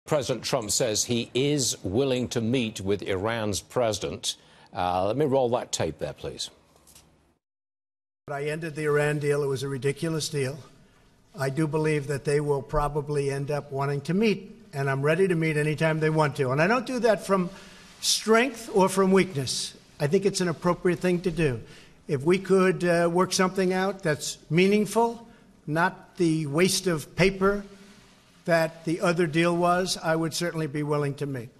President Trump says he is willing to meet with Iran's president. Let me roll that tape there, please. I ended the Iran deal. It was a ridiculous deal. I do believe that they will probably end up wanting to meet, and I'm ready to meet anytime they want to. And I don't do that from strength or from weakness. I think it's an appropriate thing to do. If we could work something out that's meaningful, not the waste of paper that the other deal was, I would certainly be willing to meet.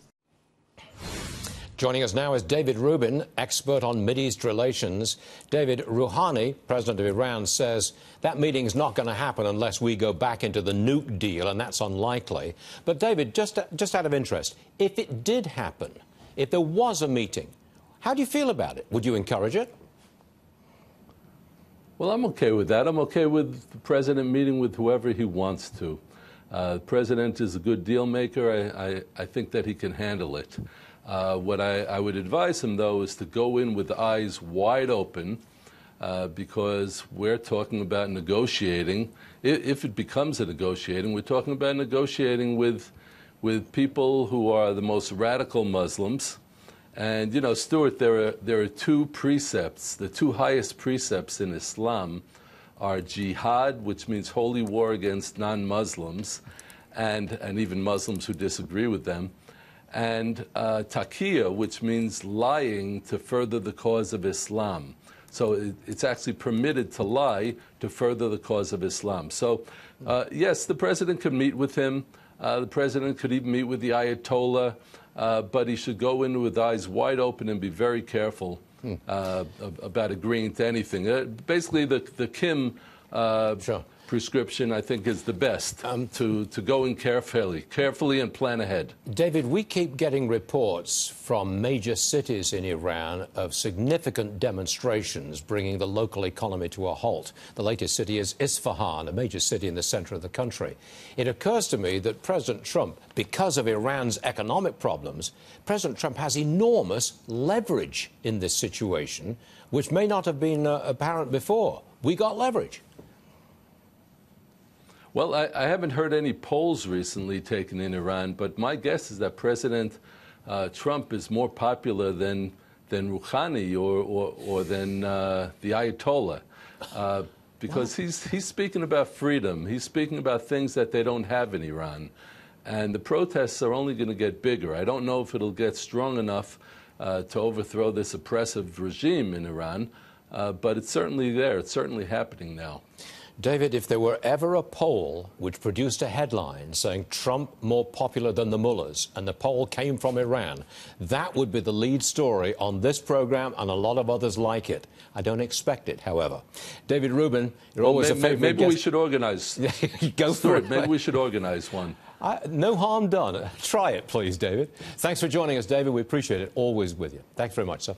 Joining us now is David Rubin, expert on Mideast relations. David, Rohani, president of Iran, says that meeting's not going to happen unless we go back into the nuke deal, and that's unlikely. But, David, just out of interest, if it did happen, if there was a meeting, how do you feel about it? Would you encourage it? Well, I'm okay with that. I'm okay with the president meeting with whoever he wants to. The president is a good deal maker. I think that he can handle it. What I would advise him, though, is to go in with eyes wide open because we're talking about negotiating. If it becomes a negotiating, we're talking about negotiating with people who are the most radical Muslims. And, you know, Stuart, there are two precepts. The two highest precepts in Islam are jihad, which means holy war against non-Muslims and even Muslims who disagree with them, and taqiyya, which means lying to further the cause of Islam. So it's actually permitted to lie to further the cause of Islam. So, yes, the president could meet with him. The president could even meet with the Ayatollah, but he should go in with eyes wide open and be very careful about agreeing to anything. Basically, the Kim prescription, I think, is the best, to go in carefully and plan ahead. David, we keep getting reports from major cities in Iran of significant demonstrations bringing the local economy to a halt. The latest city is Isfahan, a major city in the center of the country. It occurs to me that President Trump, because of Iran's economic problems, President Trump has enormous leverage in this situation, which may not have been apparent before. We got leverage. Well, I haven't heard any polls recently taken in Iran, but my guess is that President Trump is more popular than Rohani or than the Ayatollah, because he's speaking about freedom. He's speaking about things that they don't have in Iran. And the protests are only going to get bigger. I don't know if it'll get strong enough to overthrow this oppressive regime in Iran, but it's certainly there. It's certainly happening now. David, if there were ever a poll which produced a headline saying Trump more popular than the mullahs, and the poll came from Iran, that would be the lead story on this program and a lot of others like it. I don't expect it, however. David Rubin, you're always a favorite maybe guest. We should organize. Go for it. Maybe we should organize one. No harm done. Try it, please, David. Thanks for joining us, David. We appreciate it. Always with you. Thanks very much, sir.